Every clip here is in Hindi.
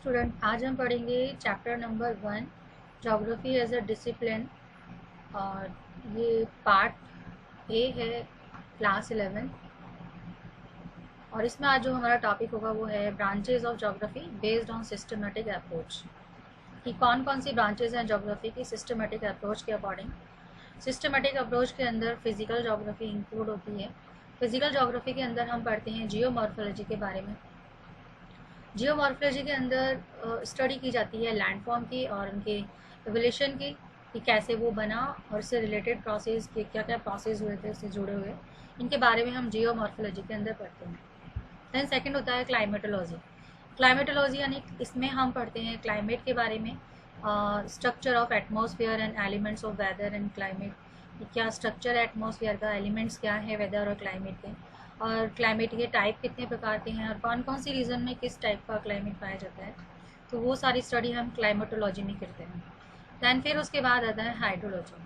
स्टूडेंट, आज हम पढ़ेंगे chapter number 1 geography as a discipline. और ये पार्ट ए है, क्लास 11। और इसमें आज जो हमारा टॉपिक होगा वो है branches of geography based on systematic approach, कि कौन कौन सी ब्रांचेस हैं ज्योग्राफी की सिस्टमेटिक अप्रोच के अकॉर्डिंग। सिस्टमेटिक अप्रोच के अंदर फिजिकल ज्योग्राफी इंक्लूड होती है। फिजिकल ज्योग्राफी के अंदर हम पढ़ते हैं जियोमॉर्फोलॉजी के बारे में। जियोमॉर्फोलॉजी के अंदर स्टडी की जाती है लैंडफॉर्म की और उनके एवोल्यूशन की, कि कैसे वो बना और इससे रिलेटेड प्रोसेस के क्या क्या प्रोसेस हुए थे उससे जुड़े हुए, इनके बारे में हम जियोमॉर्फोलॉजी के अंदर पढ़ते हैं। देन सेकंड होता है क्लाइमेटोलॉजी। क्लाइमेटोलॉजी यानी इसमें हम पढ़ते हैं क्लाइमेट के बारे में, structure of atmosphere and elements of weather and climate. क्या स्ट्रक्चर है एटमॉस्फेयर का, एलिमेंट्स क्या है वेदर और क्लाइमेट के, और क्लाइमेट के टाइप कितने प्रकार के हैं और कौन कौन सी रीजन में किस टाइप का क्लाइमेट पाया जाता है। तो वो सारी स्टडी हम क्लाइमेटोलॉजी में करते हैं। दैन फिर उसके बाद आता है हाइड्रोलॉजी।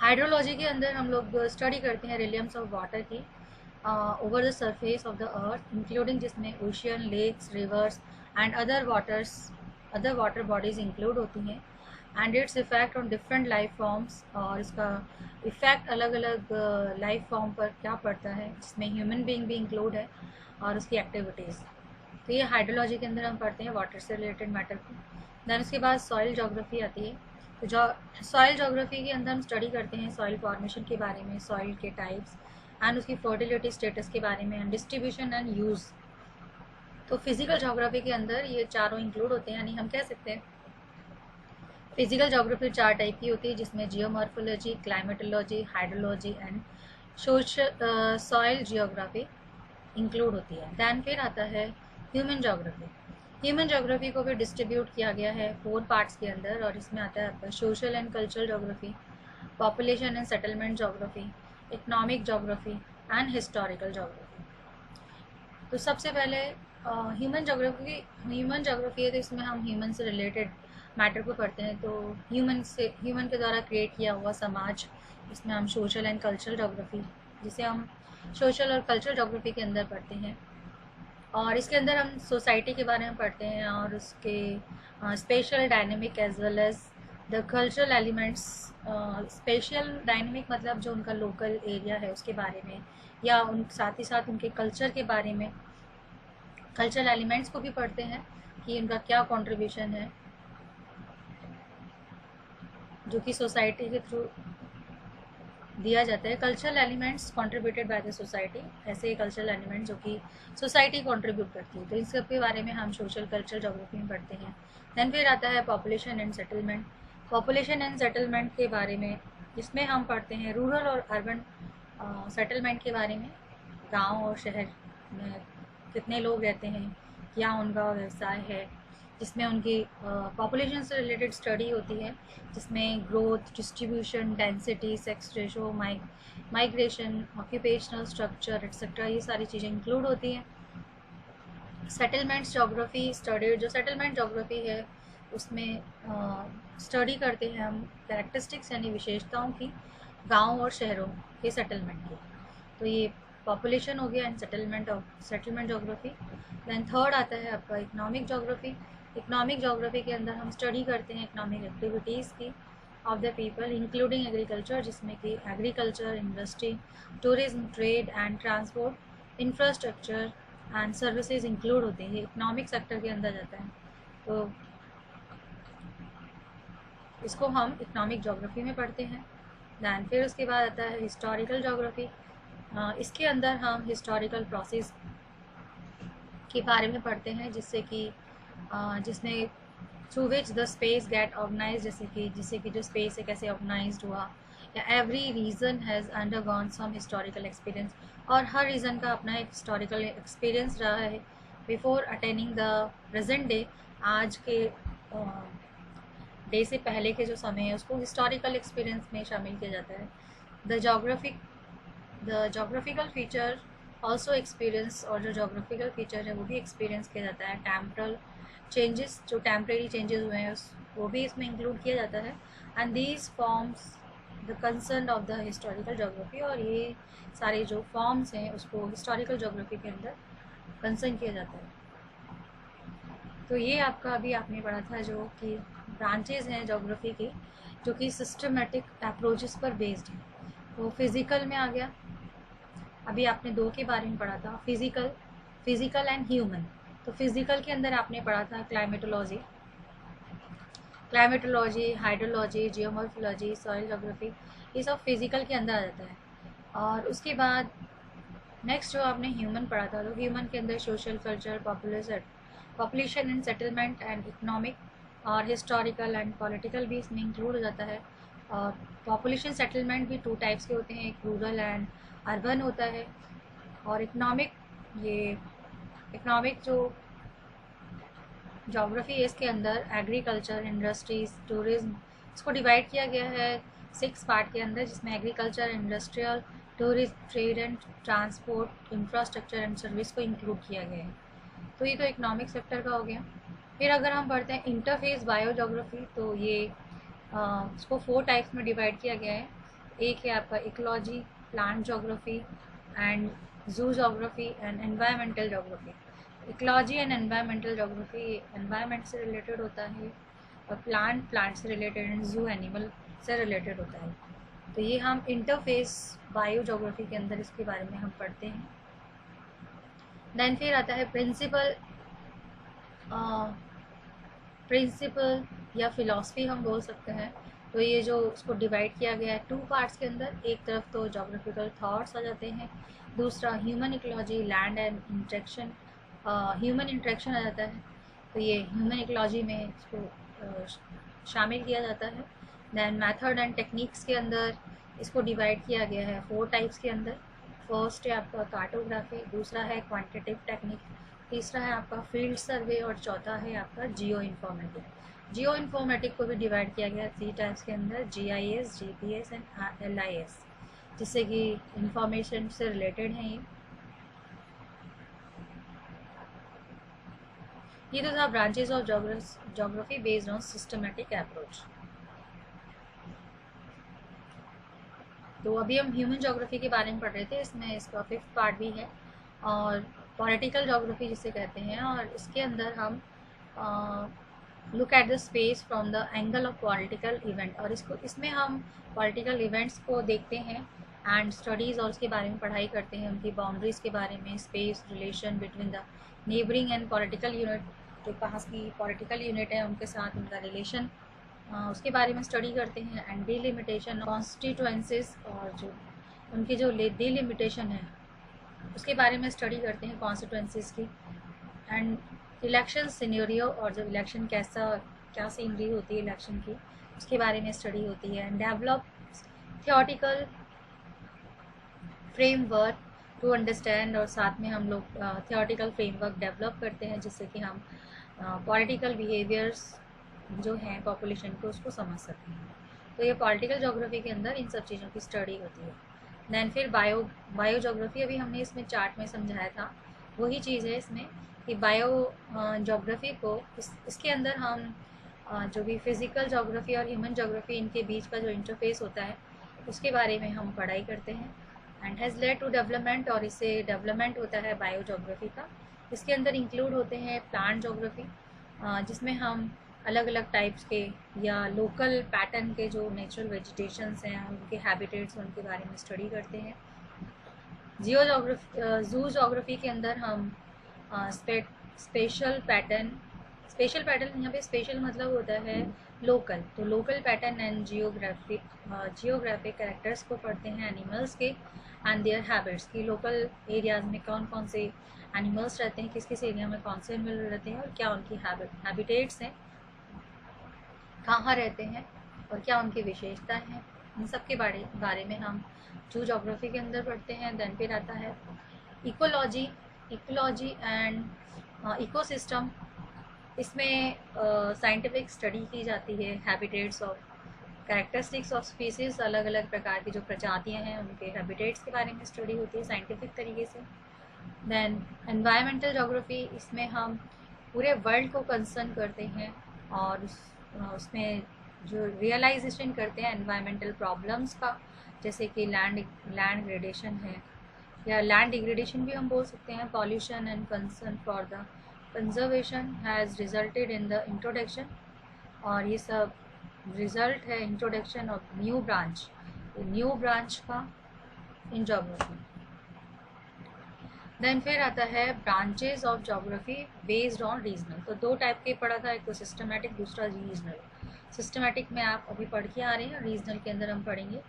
हाइड्रोलॉजी के अंदर हम लोग स्टडी करते हैं रिलियम्स ऑफ वाटर की over the surface of the earth, including जिसमें ocean, lakes, rivers and other water bodies include होती हैं, and its effect on different life forms, और इसका इफेक्ट अलग अलग लाइफ फॉर्म पर क्या पड़ता है, जिसमें ह्यूमन बीइंग भी इंक्लूड है और उसकी एक्टिविटीज़। तो ये हाइड्रोलॉजी के अंदर हम पढ़ते हैं वाटर से रिलेटेड मैटर को। दैन उसके बाद सॉइल जोग्राफी आती है। तो जो सॉइल जोग्राफी के अंदर हम स्टडी करते हैं सॉइल फॉर्मेशन के बारे में, सॉइल के टाइप्स एंड उसकी फर्टिलिटी स्टेटस के बारे में, एंड डिस्ट्रीब्यूशन एंड यूज़। तो फिजिकल जोग्राफी के अंदर ये चारों इंक्लूड होते हैं, यानी हम कह सकते हैं फिजिकल जोग्राफी 4 टाइप की होती है, जिसमें geomorphology, climatology, hydrology and social soil geography include होती है। दैन फिर आता है ह्यूमन जोग्राफी। ह्यूमन जोग्राफी को भी डिस्ट्रीब्यूट किया गया है 4 पार्ट्स के अंदर, और इसमें आता है आपका social and cultural geography, population and settlement geography, economic geography and historical geography. तो सबसे पहले ह्यूमन जोग्राफी है, तो इसमें हम ह्यूमन से रिलेटेड मैटर को पढ़ते हैं। तो ह्यूमन के द्वारा क्रिएट किया हुआ समाज, इसमें हम सोशल एंड कल्चरल जोग्राफी, जिसे हम सोशल और कल्चरल जोग्राफी के अंदर पढ़ते हैं। और इसके अंदर हम सोसाइटी के बारे में पढ़ते हैं और उसके spatial dynamic as well as the cultural elements. Spatial dynamic मतलब जो उनका लोकल एरिया है उसके बारे में, या उन साथ ही साथ उनके कल्चर के बारे में, कल्चरल एलिमेंट्स को भी पढ़ते हैं कि उनका क्या कंट्रीब्यूशन है जो कि सोसाइटी के थ्रू दिया जाता है। Cultural elements contributed by the society, ऐसे कल्चरल एलिमेंट्स जो कि सोसाइटी कंट्रीब्यूट करती है, तो इन सब के बारे में हम सोशल कल्चरल जोग्राफी में पढ़ते हैं। दैन फिर आता है population and settlement. Population and settlement के बारे में, जिसमें हम पढ़ते हैं रूरल और अर्बन सेटलमेंट के बारे में, गाँव और शहर में कितने लोग रहते हैं, क्या उनका व्यवसाय है, जिसमें उनकी पॉपुलेशन से रिलेटेड स्टडी होती है, जिसमें growth, distribution, density, sex ratio, migration, occupational structure etcetera, ये सारी चीज़ें इंक्लूड होती हैं। सेटलमेंट्स जोग्राफी स्टडी, जो सेटलमेंट जोग्राफी है उसमें स्टडी करते हैं हम कैरेक्टरिस्टिक्स यानी विशेषताओं की गाँव और शहरों के सेटलमेंट की। तो ये पॉपुलेशन हो गया and settlement geography. Then third आता है आपका इकोनॉमिक जोग्राफी। इकोनॉमिक जोग्राफी के अंदर हम स्टडी करते हैं इकोनॉमिक एक्टिविटीज़ की of the people, including agriculture, जिसमें कि agriculture, industry, tourism, trade and transport, infrastructure and services include होते हैं। ये इकोनॉमिक सेक्टर के अंदर जाता है, तो इसको हम इकोनॉमिक जोग्राफी में पढ़ते हैं। दैन फिर उसके बाद आता है हिस्टोरिकल जोग्राफी। इसके अंदर हम हिस्टोरिकल प्रोसेस के बारे में पढ़ते हैं, जिसमें through which the space get organise, जैसे कि जो स्पेस है कैसे ऑर्गेनाइज हुआ, या every region has undergone some historical experience, और हर रीजन का अपना एक हिस्टोरिकल एक्सपीरियंस रहा है before attaining the present day. आज के डे से पहले के जो समय है उसको हिस्टोरिकल एक्सपीरियंस में शामिल किया जाता है। The geographical feature also experience, और जो जोग्राफिकल फीचर है वो भी एक्सपीरियंस किया जाता है। टेम्परल चेंजेस, जो टेम्परेरी चेंजेस हुए हैं वो भी इसमें इंक्लूड किया जाता है। And these forms the concern of the historical geography, और ये सारे जो फॉर्म्स हैं उसको हिस्टोरिकल जोग्राफी के अंदर कंसर्न किया जाता है। तो ये आपका अभी आपने पढ़ा था जो कि ब्रांचेज हैं ज्योग्राफी की, जो कि सिस्टमेटिक अप्रोचेस पर बेस्ड है। तो फिज़िकल में आ गया, अभी आपने दो के बारे में पढ़ा था, फिज़िकल एंड ह्यूमन। तो फिज़िकल के अंदर आपने पढ़ा था climatology, hydrology, geomorphology, soil geography, ये सब फिज़िकल के अंदर आ जाता है। और उसके बाद नेक्स्ट जो आपने ह्यूमन पढ़ा था, तो ह्यूमन के अंदर social, culture, population and settlement and economic और हिस्टोरिकल एंड पॉलिटिकल भी इसमें इंक्लूड हो जाता है। और पॉपुलेशन सेटलमेंट भी टू टाइप्स के होते हैं, एक रूरल एंड अर्बन होता है। और इकोनॉमिक जो ज्योग्राफी है इसके अंदर एग्रीकल्चर, इंडस्ट्रीज, टूरिज्म, इसको डिवाइड किया गया है 6 पार्ट के अंदर, जिसमें agriculture, industrial, tourism, trade and transport, infrastructure and service को इंक्लूड किया गया है। तो ये तो इकोनॉमिक सेक्टर का हो गया। फिर अगर हम पढ़ते हैं इंटरफेस बायोजोग्राफी, तो ये इसको 4 टाइप्स में डिवाइड किया गया है। एक है आपका इकोलॉजी, प्लांट जोग्राफी एंड जू geography and environmental geography. Ecology and environmental geography environment से रिलेटेड होता है, और प्लांट से रिलेटेड एंड जू एनिमल से रिलेटेड होता है। तो ये हम इंटरफेस बायोजोग्राफी के अंदर इसके बारे में हम पढ़ते हैं। देन फिर आता है प्रिंसिपल या फिलॉसफी हम बोल सकते हैं। तो ये जो उसको डिवाइड किया गया है 2 पार्ट्स के अंदर, एक तरफ तो जोग्राफिकल थॉट्स आ जाते हैं, दूसरा human ecology, land and interaction, human interaction आ जाता है। तो ये ह्यूमन इकोलॉजी में इसको शामिल किया जाता है। दैन मेथड एंड टेक्निक्स के अंदर इसको डिवाइड किया गया है 4 टाइप्स के अंदर। फर्स्ट है आपका कार्टोग्राफी, दूसरा है क्वांटिटेटिव टेक्निक, तीसरा है आपका फील्ड सर्वे, और चौथा है आपका जियो इन्फॉर्मेटिक को भी डिवाइड किया गया 3 टाइप्स के अंदर, GIS, GPS एंड LIS, जिससे कि इंफॉर्मेशन से रिलेटेड हैं ये तो था branches of geography based on systematic approach. तो अभी हम ह्यूमन ज्योग्राफी के बारे में पढ़ रहे थे, इसमें इसका 5th पार्ट भी है, और पॉलिटिकल ज्योग्राफी जिसे कहते हैं, और इसके अंदर हम look at the space from the angle of political event, और इसमें हम पॉलिटिकल इवेंट्स को देखते हैं एंड स्टडीज़ और उसके बारे में पढ़ाई करते हैं, उनकी बाउंड्रीज़ के बारे में, space, relation between the neighbouring and political unit, जो पास की पॉलिटिकल यूनिट है उनके साथ उनका रिलेशन, उसके बारे में स्टडी करते हैं। एंड डिलिमिटेशन कॉन्स्टिट्यूएंसीज, और जो उनकी जो डिलिमिटेशन है उसके बारे में स्टडी करते हैं कॉन्स्टिट्यूएंसीज की। एंड इलेक्शन सिनेरियो, और जब इलेक्शन क्या सीनरी होती है इलेक्शन की, उसके बारे में स्टडी होती है। And develop theoretical framework to understand, और साथ में हम लोग थियोटिकल फ्रेमवर्क डेवलप करते हैं जिससे कि हम पॉलिटिकल बिहेवियर्स जो हैं पॉपुलेशन को उसको समझ सकते हैं। तो ये पॉलिटिकल ज्योग्राफी के अंदर इन सब चीज़ों की स्टडी होती है। दैन फिर बायो ज्योग्राफी अभी हमने इसमें चार्ट में समझाया था, वही चीज़ है इसमें कि बायो ज्योग्राफी को इसके अंदर हम जो भी फिज़िकल ज्योग्राफी और ह्यूमन ज्योग्राफी इनके बीच का जो इंटरफेस होता है उसके बारे में हम पढ़ाई करते हैं। And has led to development, और इससे डेवलपमेंट होता है बायो ज्योग्राफी का। इसके अंदर इंक्लूड होते हैं प्लांट ज्योग्राफी, जिसमें हम अलग अलग टाइप्स के या लोकल पैटर्न के जो नेचुरल वेजिटेशंस हैं उनके हैबिटेट्स उनके बारे में स्टडी करते हैं। जू जोग्राफी के अंदर हम स्पेशल पैटर्न यहाँ पे स्पेशल मतलब होता है लोकल, तो local pattern and geographic characters को पढ़ते हैं एनिमल्स के एंड देयर हैबिट्स की। लोकल एरियाज में कौन कौन से एनिमल्स रहते हैं, किस किस एरिया में कौन से एनिमल रहते हैं, और क्या उनकी हैबिटेट्स हैं, कहाँ रहते हैं, और क्या उनकी विशेषताएं हैं, इन सब के बारे में हम जू जोग्राफी के अंदर पढ़ते हैं। देन फिर आता है इकोलॉजी एंड इकोसिस्टम। इसमें साइंटिफिक स्टडी की जाती है habitats of characteristics of species, अलग अलग प्रकार की जो प्रजातियां हैं उनके हैबिटेट्स के बारे में स्टडी होती है साइंटिफिक तरीके से। देन एनवायरमेंटल ज्योग्राफी, इसमें हम पूरे वर्ल्ड को कंसर्न करते हैं और उसमें जो रियलाइजेशन करते हैं एनवायरमेंटल प्रॉब्लम्स का, जैसे कि लैंड ग्रेडेशन है, या लैंड डिग्रेडेशन भी हम बोल सकते हैं, pollution and concern for the conservation has resulted in the introduction, और ये सब रिजल्ट है इंट्रोडक्शन ऑफ न्यू ब्रांच का इन जोग्राफी। देन फिर आता है branches of geography based on regional. तो दो टाइप के पढ़ा था, एक तो सिस्टमेटिक, दूसरा रीजनल। सिस्टमेटिक में आप अभी पढ़ के आ रहे हैं, रीजनल के अंदर हम पढ़ेंगे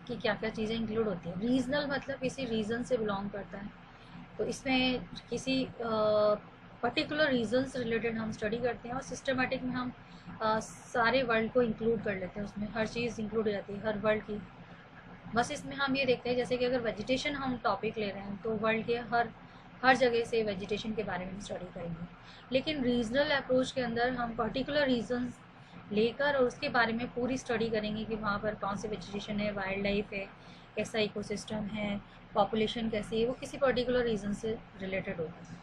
कि क्या क्या चीज़ें इंक्लूड होती हैं। रीजनल मतलब किसी रीजन से बिलोंग करता है, तो इसमें किसी पर्टिकुलर रीजन से रिलेटेड हम स्टडी करते हैं। और सिस्टमेटिक में हम सारे वर्ल्ड को इंक्लूड कर लेते हैं, उसमें हर चीज़ इंक्लूड हो जाती है, हर वर्ल्ड की। बस इसमें हम ये देखते हैं जैसे कि अगर वेजिटेशन हम टॉपिक ले रहे हैं तो वर्ल्ड के हर जगह से वेजिटेशन के बारे में हम स्टडी करेंगे। लेकिन रीजनल अप्रोच के अंदर हम पर्टिकुलर रीजन्स लेकर और उसके बारे में पूरी स्टडी करेंगे कि वहाँ पर कौन सी वेजिटेशन है, वाइल्ड लाइफ है, कैसा इकोसिस्टम है, पॉपुलेशन कैसी है, वो किसी पर्टिकुलर रीजन से रिलेटेड होगा।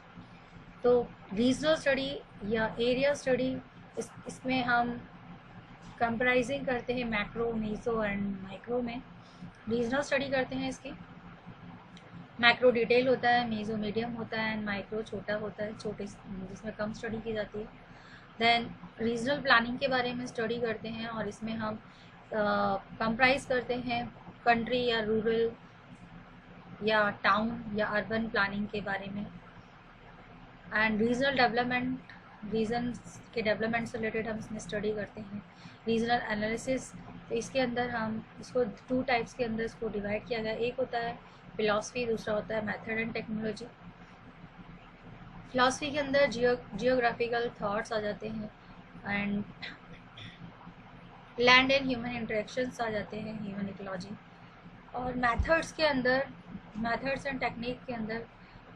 तो रीजनल स्टडी या एरिया स्टडी, इसमें हम कंप्राइजिंग करते हैं मैक्रो, मीसो एंड माइक्रो में। रीजनल स्टडी करते हैं इसकी, मैक्रो डिटेल होता है, मीजो मीडियम होता है, एंड माइक्रो छोटा होता है, छोटे जिसमें कम स्टडी की जाती है। देन रीजनल प्लानिंग के बारे में स्टडी करते हैं, और इसमें हम कंप्राइज करते हैं कंट्री या रूरल या टाउन या अर्बन प्लानिंग के बारे में। एंड रीजनल डेवलपमेंट, रीजन के डेवलपमेंट से रिलेटेड हम इसमें स्टडी करते हैं। रीजनल एनालिसिस, तो इसके अंदर हम इसको टू टाइप्स के अंदर इसको डिवाइड किया गया, एक होता है फिलॉसफी, दूसरा होता है मेथड एंड टेक्नोलॉजी। फिलॉसफी के अंदर जियोग्राफिकल थॉट्स आ जाते हैं, and land and human interactions आ जाते हैं, ह्यूमन इकोलॉजी। और मेथड्स के अंदर, मेथड्स एंड टेक्निक के अंदर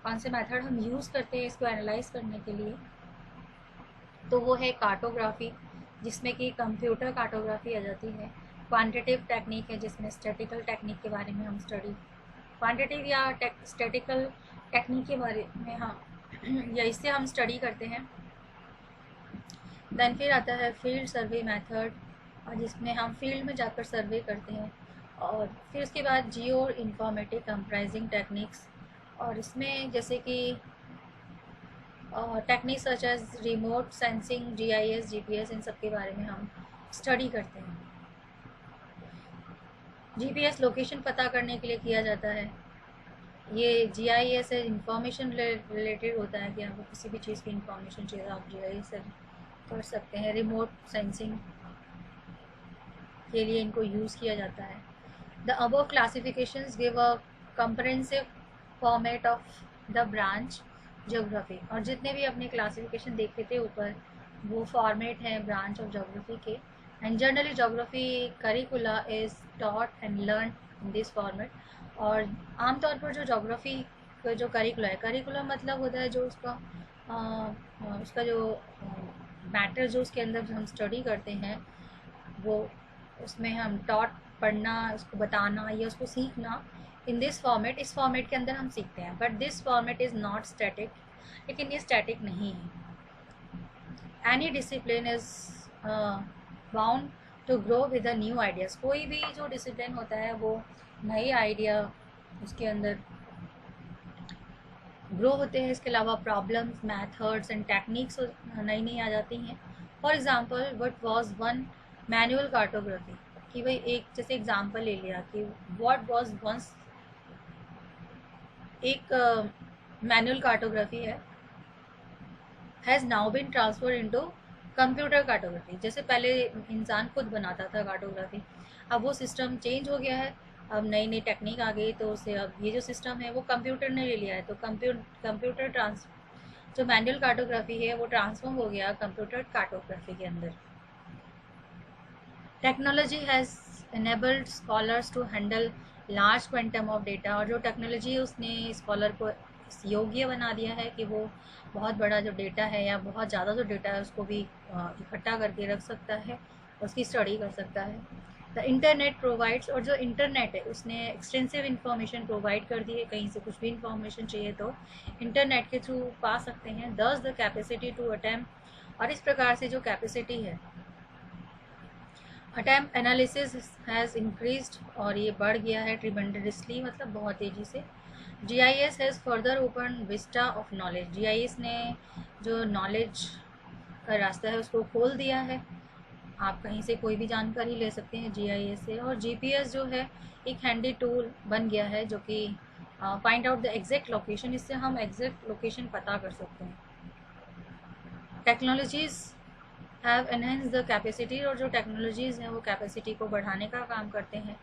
कौन से मेथड हम यूज़ करते हैं इसको एनालाइज करने के लिए, तो वो है कार्टोग्राफी, जिसमें कि कंप्यूटर कार्टोग्राफी आ जाती है। क्वांटिटेटिव टेक्निक है, जिसमें स्टैटिकल टेक्निक के बारे में हम स्टडी, क्वांटिटेटिव या स्टैटिकल टेक्निक के बारे में हम या इससे हम स्टडी करते हैं। देन फिर आता है फील्ड सर्वे मेथड, और जिसमें हम फील्ड में जाकर सर्वे करते हैं। और फिर उसके बाद जियो इन्फॉर्मेटिव कंप्राइजिंग टेक्निक्स, और इसमें जैसे कि techniques such as remote sensing, GIS, GPS, इन सब के बारे में हम स्टडी करते हैं। GPS लोकेशन पता करने के लिए किया जाता है। ये GIS से इंफॉर्मेशन रिलेटेड होता है कि आपको किसी भी चीज़ की इंफॉर्मेशन चाहिए आप GIS से कर सकते हैं। रिमोट सेंसिंग के लिए इनको यूज़ किया जाता है। The above classifications give a comprehensive format of the branch geography, और जितने भी अपने क्लासिफिकेशन देखे थे ऊपर, वो फॉर्मेट हैं ब्रांच ऑफ ज्योग्राफी के। And generally geography करिकुला is taught and learn in this format. और आमतौर पर जो ज्योग्राफी का जो करिकुला है, करिकुलम मतलब होता है जो उसका जो मैटर जो उसके अंदर हम स्टडी करते हैं, वो उसमें हम टॉट पढ़ना, उसको बताना या उसको सीखना इन दिस फॉर्मेट, इस फॉर्मेट के अंदर हम सीखते हैं। But this format is not static, लेकिन ये स्टैटिक नहीं है। Any discipline is bound to grow with the new ideas, कोई भी जो डिसिप्लिन होता है वो नए आइडिया उसके अंदर ग्रो होते हैं। इसके अलावा प्रॉब्लम्स, मैथड्स एंड टेक्निक्स नई नई आ जाती हैं। For example, what was one manual cartography, कि भाई एक जैसे एग्जांपल ले लिया कि व्हाट वाज वंस एक मैनुअल कार्टोग्राफी है, has now been transferred into computer cartography. जैसे पहले इंसान खुद बनाता था कार्टोग्राफी, अब वो सिस्टम चेंज हो गया है, अब नई नई टेक्निक आ गई, तो उससे अब ये जो सिस्टम है वो कंप्यूटर ने ले लिया है। तो कंप्यूटर जो मैनुअल कार्टोग्राफी है वो ट्रांसफॉर्म हो गया कंप्यूटर कार्टोग्राफी के अंदर। Technology has enabled scholars to handle large quantum of data, और जो टेक्नोलॉजी है उसने स्कॉलर को योग्य बना दिया है कि वो बहुत बड़ा जो डेटा है या बहुत ज़्यादा जो डेटा है उसको भी इकट्ठा करके रख सकता है, उसकी स्टडी कर सकता है। द इंटरनेट प्रोवाइड्स, और जो इंटरनेट है उसने एक्सटेंसिव इन्फॉर्मेशन प्रोवाइड कर दी है, कहीं से कुछ भी इंफॉर्मेशन चाहिए तो इंटरनेट के थ्रू पा सकते हैं। दस द कैपेसिटी टू अटेम्प्ट, और इस प्रकार से जो कैपेसिटी है अटैम्प्ट एनालिसिस हैज़ इंक्रीज्ड, और ये बढ़ गया है ट्रिमेंडसली, मतलब बहुत तेज़ी से। GIS has further open Vista of knowledge. GIS ने जो नॉलेज का रास्ता है उसको खोल दिया है। आप कहीं से कोई भी जानकारी ले सकते हैं GIS से। और GPS जो है एक हैंडी टूल बन गया है जो कि find out the exact location, इससे हम एग्जैक्ट लोकेशन पता कर सकते हैं। Technologies have enhance the capacity, और जो टेक्नोलॉजीज़ हैं वो कैपेसिटी को बढ़ाने का काम करते हैं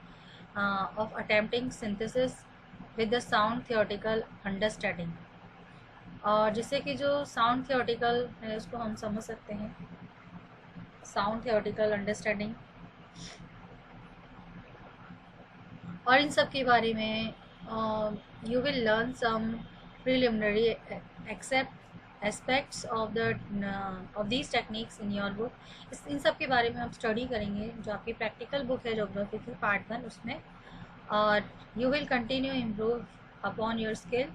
of attempting synthesis with the sound theoretical understanding, और जिससे कि जो साउंड थियोरेटिकल है उसको हम समझ सकते हैं। साउंड थियोरेटिकल अंडरस्टैंडिंग, और इन सब के बारे में you will learn some preliminary except aspects of these techniques in your book. इन सब के बारे में हम स्टडी करेंगे जो आपकी प्रैक्टिकल बुक है ज्योग्राफी की पार्ट 1 उसमें। और you will continue improve upon your skill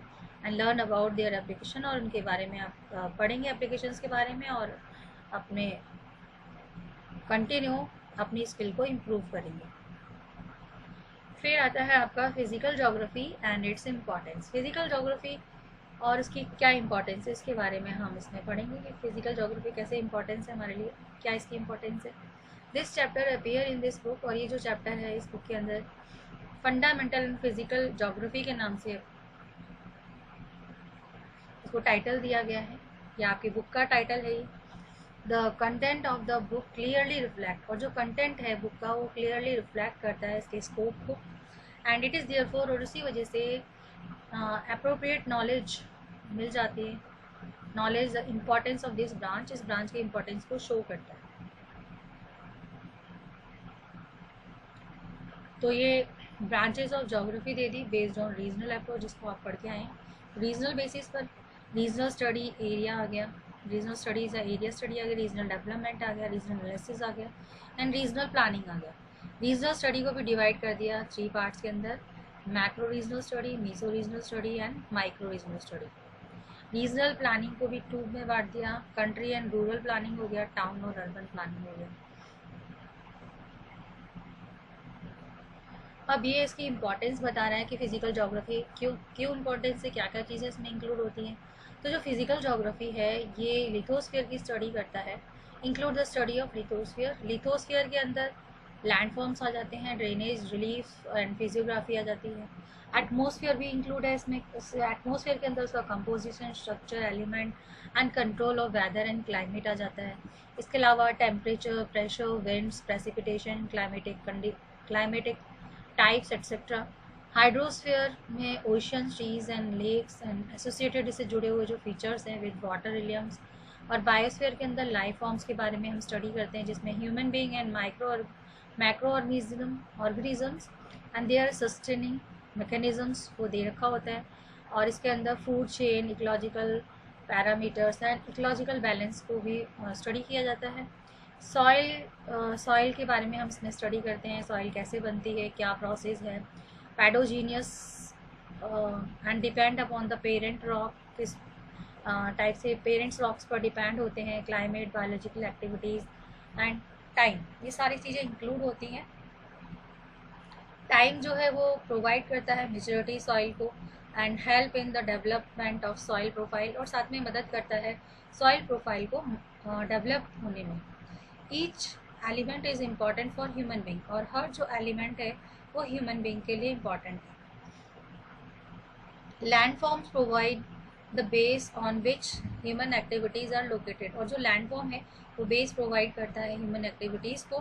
and learn about their application, और उनके बारे में आप पढ़ेंगे एप्लीकेशंस के बारे में, और अपने कंटिन्यू अपनी स्किल को इम्प्रूव करेंगे। फिर आता है आपका physical geography and it's importance. Physical geography और इसकी क्या इंपॉर्टेंस है इसके बारे में हम इसमें पढ़ेंगे कि फिजिकल ज्योग्राफी कैसे इंपॉर्टेंस है हमारे लिए, क्या इसकी इंपॉर्टेंस है। This chapter appear in this book, और ये जो चैप्टर है इस बुक के अंदर फंडामेंटल इन फिजिकल ज्योग्राफी के नाम से इसको टाइटल दिया गया है, या आपकी बुक का टाइटल है ये। The content of the book clearly reflect, और जो कंटेंट है बुक का वो क्लियरली रिफ्लेक्ट करता है इसके स्कोप को। एंड इट इज़ देयरफॉर, और उसी वजह से अप्रोप्रिएट नॉलेज मिल जाती है। Knowledge the importance of this branch, इस ब्रांच के इम्पोर्टेंस को शो करता है। तो ये branches of geography they the based on regional approach, जिसको आप पढ़ के आए हैं। रीजनल बेसिस पर रीजनल स्टडी एरिया आ गया, रीजनल स्टडीज़ एरिया स्टडी आ गया, रीजनल डेवलपमेंट आ गया, रीजनल एनालिसिस आ गया, एंड रीजनल प्लानिंग आ गया। रीजनल स्टडी को भी डिवाइड कर दिया 3 पार्ट्स के अंदर, macro regional study, meso regional study and micro regional study. Regional planning को भी 2 में बांट दिया, कंट्री एंड रूरल प्लानिंग हो गया, टाउन और अर्बन प्लानिंग हो गया। अब ये इसकी इम्पोर्टेंस बता रहा है कि फिजिकल ज्योग्राफी क्यों इम्पोर्टेंस है, क्या क्या चीज़ें इसमें इंक्लूड होती हैं। तो जो फिजिकल ज्योग्राफी है ये लिथोस्फीयर की स्टडी करता है। Include the study of lithosphere. Lithosphere के अंदर लैंडफॉर्म्स आ जाते हैं, ड्रेनेज, रिलीफ एंड फिजियोग्राफी आ जाती है। एटमोसफियर भी इंक्लूड है इसमें। एटमोसफियर के अंदर उसका composition, structure, element and control of weather and climate आ जाता है। इसके अलावा temperature, pressure, winds, precipitation, climatic types etcetera. Hydrosphere में ocean, seas and lakes and associated इससे जुड़े हुए जो फीचर्स हैं विद वाटर रिलियम्स। और बायोस्फीयर के अंदर लाइफ फॉर्म्स के बारे में हम स्टडी करते हैं, जिसमें human being and macro organisms and their sustaining mechanisms को दे रखा होता है। और इसके अंदर food chain, ecological parameters and ecological balance को भी स्टडी किया जाता है। सॉइल के बारे में हम इसमें स्टडी करते हैं, सॉइल कैसे बनती है, क्या प्रोसेस है। Pedogenesis and depend upon the parent rock, किस टाइप से पेरेंट्स रॉक्स पर डिपेंड होते हैं। Climate, biological activities and time, ये सारी चीज़ें इंक्लूड होती हैं। टाइम जो है वो प्रोवाइड करता है मेच्योरिटी सॉइल को and help in the development of soil profile, और साथ में मदद करता है सॉइल प्रोफाइल को डेवलप होने में। Each element is important for human being, और हर जो एलिमेंट है वो ह्यूमन बींग के लिए इम्पॉर्टेंट है। Land forms provide the base on which human activities are located, और जो लैंड फॉर्म है वो बेस प्रोवाइड करता है ह्यूमन एक्टिविटीज़ को।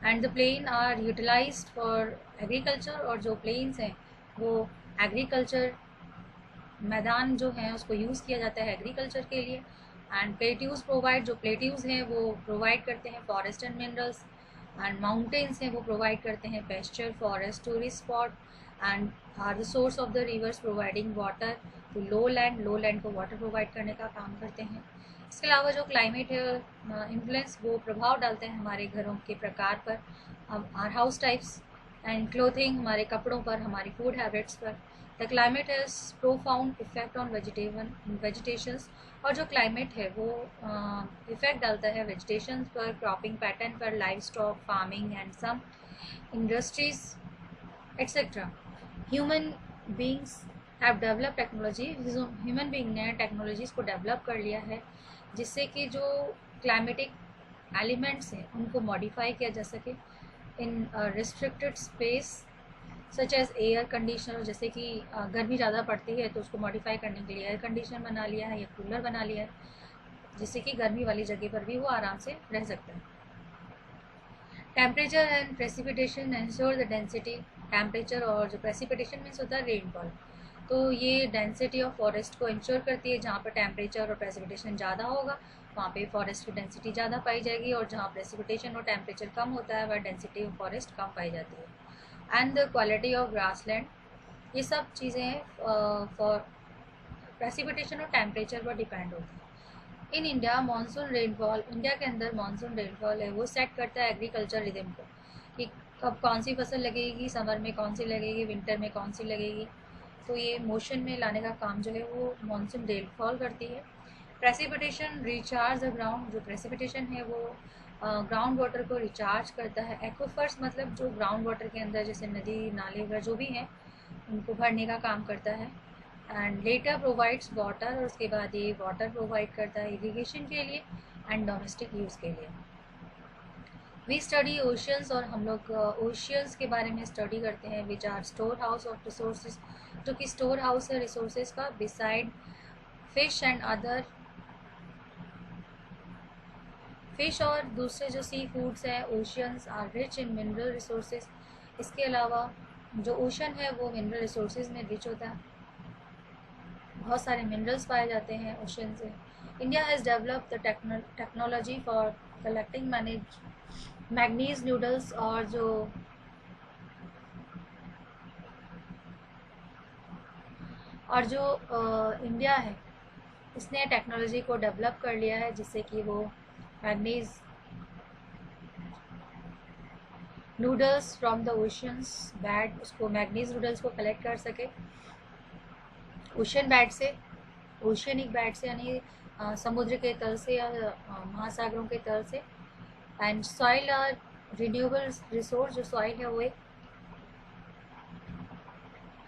And the plain are utilised for agriculture, और जो प्लेन्स हैं वो एग्रीकल्चर, मैदान जो हैं उसको यूज़ किया जाता है एग्रीकल्चर के लिए। एंड प्लेट्यूज प्रोवाइड, जो प्लेट्यूज हैं वो प्रोवाइड करते हैं forest and minerals. And mountains हैं वो प्रोवाइड करते हैं pasture, forest, tourist spot and are the source of the rivers providing water to low land को वाटर प्रोवाइड करने का काम करते हैं। इसके अलावा जो क्लाइमेट है इन्फ्लुएंस, वो प्रभाव डालते हैं हमारे घरों के प्रकार पर, or house types and clothing, हमारे कपड़ों पर, हमारी फूड हैबिट्स पर। The climate has profound effect on vegetations, और जो क्लाइमेट है वो इफेक्ट डालता है वेजिटेशन पर, क्रॉपिंग पैटर्न पर, livestock, farming and some industries etcetera. Human beings have develop technology, human being ने टेक्नोलॉजीज़ को डेवलप कर लिया है जिससे कि जो क्लाइमेटिक एलिमेंट्स हैं उनको मॉडिफाई किया जा सके in restricted space such as air conditioner. जैसे कि गर्मी ज़्यादा पड़ती है तो उसको मॉडिफाई करने के लिए एयर कंडीशनर बना लिया है या कूलर बना लिया है जिससे कि गर्मी वाली जगह पर भी वो आराम से रह सकता है। Temperature and precipitation ensure the density. Temperature और जो प्रेसिपिटेशन मीन्स होता है रेनफॉल, तो ये डेंसिटी ऑफ फॉरेस्ट को इंश्योर करती है। जहाँ पर टेम्परेचर और प्रेसिपिटेशन ज़्यादा होगा वहाँ पे फॉरेस्ट की डेंसिटी ज़्यादा पाई जाएगी, और जहाँ प्रेसिपिटेशन और टेम्परेचर कम होता है वह डेंसिटी ऑफ फॉरेस्ट कम पाई जाती है। And the quality of grassland, ये सब चीज़ें फॉर प्रेसिपिटेशन और टेम्परेचर पर डिपेंड होती है। In India monsoon rainfall, India के अंदर मानसून रेनफॉल है वो सेट करता है एग्रीकल्चर रिदम को कि कब कौन सी फसल लगेगी, समर में कौन सी लगेगी, विंटर में कौन सी लगेगी। तो ये मोशन में लाने का काम जो है वो मानसून रेनफॉल करती है। प्रेसिपिटेशन रिचार्ज द ग्राउंड, जो प्रेसिपिटेशन है वो ग्राउंड वाटर को रिचार्ज करता है। एक्वाफर्स मतलब जो ग्राउंड वाटर के अंदर जैसे नदी नाले वगैरह जो भी हैं उनको भरने का काम करता है। एंड लेटर प्रोवाइड्स वाटर, और उसके बाद ये वाटर प्रोवाइड करता है इरिगेशन के लिए एंड डोमेस्टिक यूज़ के लिए। वी स्टडी ओशियंस, और हम लोग ओशियंस के बारे में स्टडी करते हैं which are store house of resources, जो कि स्टोर हाउस है रिसोर्सेज का। Beside fish and other, fish और दूसरे जो सी फूड्स हैं oceans are rich in mineral resources. इसके अलावा जो ओशन है वो मिनरल रिसोर्सेज में रिच होता है, बहुत सारे मिनरल्स पाए जाते हैं ओशन से। India has develop the technology for collecting manganese noodles, और जो इंडिया है इसने टेक्नोलॉजी को डेवलप कर लिया है जिससे कि वो manganese noodles from the oceans bad, उसको मैग्नीज नूडल्स को कलेक्ट कर सके ओशन बैड से, ओशनिक बैड से यानी समुद्र के तल से या महासागरों के तल से। And soil are renewable resource, जो सॉइल है वो एक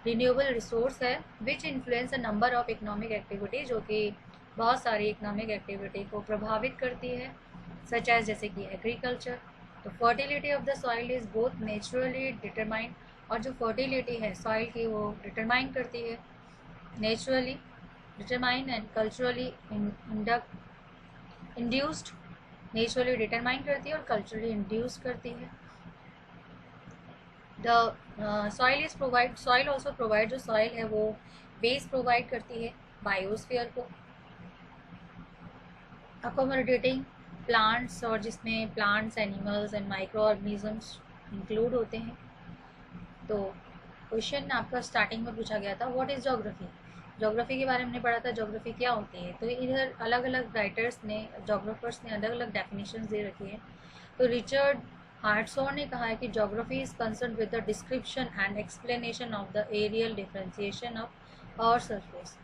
रिन्यूएबल रिसोर्स है which influence a number of economic activity, जो कि बहुत सारी इकोनॉमिक एक्टिविटी को प्रभावित करती है सच एज जैसे कि एग्रीकल्चर। तो fertility of the soil is both naturally determined, और जो फर्टिलिटी है सॉइल की वो डिटरमाइन करती है naturally determine and culturally induced, naturally determine करती है और कल्चरली इंड्यूस करती है। The soil is provide, soil also provide, जो सॉइल है वो बेस प्रोवाइड करती है बायोस्फीयर को, अकोमोडेटिंग प्लांट्स, और जिसमें plants animals and micro organisms include होते हैं। तो क्वेश्चन आपका स्टार्टिंग में पूछा गया था व्हाट इज़ ज्योग्राफी, ज्योग्राफी के बारे में हमने पढ़ा था ज्योग्राफी क्या होती है। तो इधर अलग अलग राइटर्स ने, जोग्राफर्स ने अलग अलग डेफिनेशंस दे रखी है। तो रिचर्ड हार्टसॉन ने कहा है कि geography is concern with the description and explanation of the areal differentiation of our surface.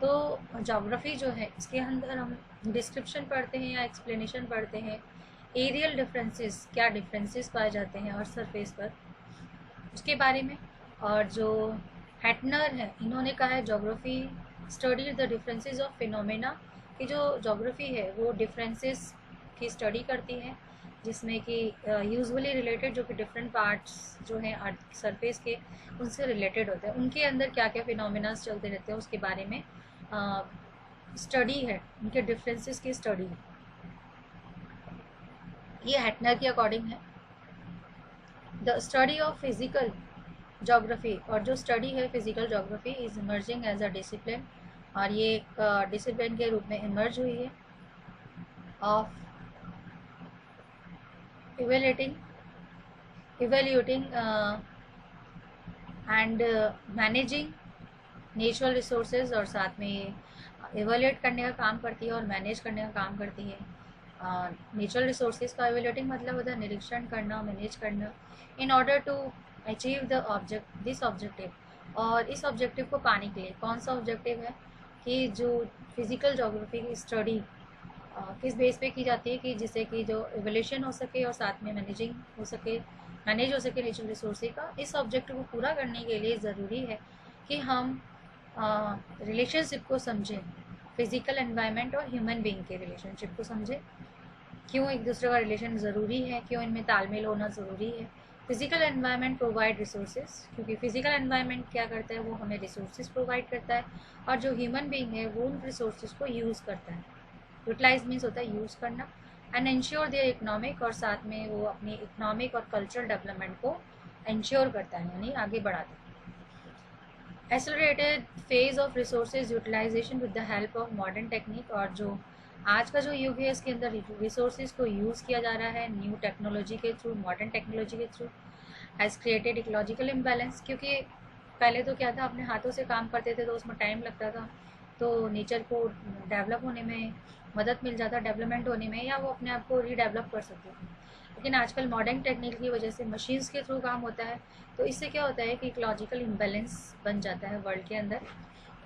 तो ज्योग्राफी जो है इसके अंदर हम डिस्क्रिप्शन पढ़ते हैं या एक्सप्लेनेशन पढ़ते हैं, एरियल डिफरेंसेस क्या डिफरेंसेस पाए जाते हैं और सरफेस पर उसके बारे में। और जो हैटनर है इन्होंने कहा है geography study the differences of phenomena, कि जो ज्योग्राफी है वो डिफरेंसेस की स्टडी करती है जिसमें कि यूजुअली रिलेटेड, जो कि डिफरेंट पार्ट्स जो हैं अर्थ सरफेस के उनसे रिलेटेड होते हैं, उनके अंदर क्या क्या फिनोमेनास चलते रहते हैं उसके बारे में स्टडी है, उनके डिफरेंसेस की स्टडी है। ये हैटनर के अकॉर्डिंग है। The study of physical geography, और जो स्टडी है physical geography is emerging as a discipline, और ये एक डिसिप्लिन के रूप में इमर्ज हुई है of evaluating and managing natural resources, और साथ में इवेल्यूएट करने का काम करती है और मैनेज करने का काम करती है। नेचुरल रिसोर्सेज का इवेल्यूटिंग मतलब होता है निरीक्षण करना, मैनेज करना, in order to achieve the object this objective, और इस ऑब्जेक्टिव को पाने के लिए कौन सा ऑब्जेक्टिव है कि जो फिजिकल ज्योग्राफी की स्टडी किस बेस पे की जाती है कि जिससे कि जो एवोल्यूशन हो सके और साथ में मैनेजिंग हो सके मैनेज हो सके नेचुरल रिसोर्सेज का। इस ऑब्जेक्टिव को पूरा करने के लिए ज़रूरी है कि हम रिलेशनशिप को समझें, फिजिकल एनवायरनमेंट और ह्यूमन बीइंग के रिलेशनशिप को समझें, क्यों एक दूसरे का रिलेशन ज़रूरी है, क्यों इनमें तालमेल होना ज़रूरी है। फिजिकल एनवायरनमेंट प्रोवाइड रिसोर्सेज, क्योंकि फिजिकल एनवायरनमेंट क्या करता है, वो हमें रिसोर्सेज प्रोवाइड करता है, और जो ह्यूमन बीइंग है वो उन रिसोर्सेज को यूज़ करता है। यूटिलाइज मीन्स होता है यूज़ करना, एंड इंश्योर देयर इकोनॉमिक, और साथ में वो अपनी इकोनॉमिक और कल्चरल डेवलपमेंट को इंश्योर करता है, यानी आगे बढ़ाता है। Accelerated phase of resources utilisation with the help of modern technique, और जो आज का जो युग है इसके अंदर रिसोर्सेज को यूज़ किया जा रहा है न्यू टेक्नोलॉजी के थ्रू, मॉडर्न टेक्नोलॉजी के through, has created ecological imbalance. क्योंकि पहले तो क्या था, अपने हाथों से काम करते थे तो उसमें टाइम लगता था, तो नेचर को डेवलप होने में मदद मिल जाता, डेवलपमेंट होने में, या वो अपने आप को रीडेवलप कर सकते थे। लेकिन आजकल मॉडर्न टेक्निक की वजह से मशीन्स के थ्रू काम होता है, तो इससे क्या होता है कि इकोलॉजिकल इम्बैलेंस बन जाता है वर्ल्ड के अंदर,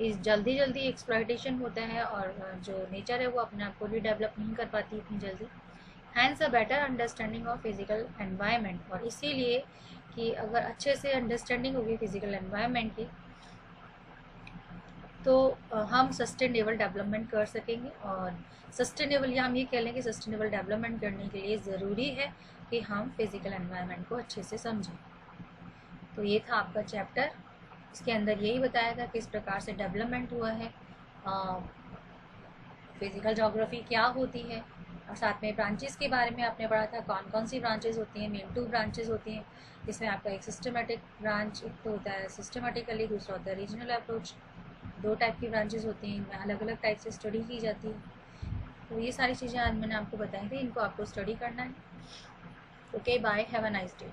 इस जल्दी जल्दी एक्सप्लॉयटेशन होता है, और जो नेचर है वो अपने आप को रीडेवलप नहीं कर पाती इतनी जल्दी। Hence a better understanding of physical environment, और इसीलिए कि अगर अच्छे से अंडरस्टैंडिंग होगी फिजिकल एनवायरनमेंट की तो हम सस्टेनेबल डेवलपमेंट कर सकेंगे। और सस्टेनेबल, या हम ये कह लें कि सस्टेनेबल डेवलपमेंट करने के लिए ज़रूरी है कि हम फिजिकल एनवायरनमेंट को अच्छे से समझें। तो ये था आपका चैप्टर, इसके अंदर यही बताया था किस प्रकार से डेवलपमेंट हुआ है, फिजिकल ज्योग्राफी क्या होती है, और साथ में ब्रांचेस के बारे में आपने पढ़ा था, कौन कौन सी ब्रांचेस होती हैं। मेन 2 ब्रांचेस होती हैं, जिसमें आपका एक सिस्टमेटिक ब्रांच एक तो होता है सिस्टमेटिकली, दूसरा होता है रीजनल अप्रोच। 2 टाइप की ब्रांचेस होती हैं, इनमें अलग अलग टाइप से स्टडी की जाती है। तो ये सारी चीज़ें आज मैंने आपको बताई थी, इनको आपको स्टडी करना है। Okay, bye, have a nice day.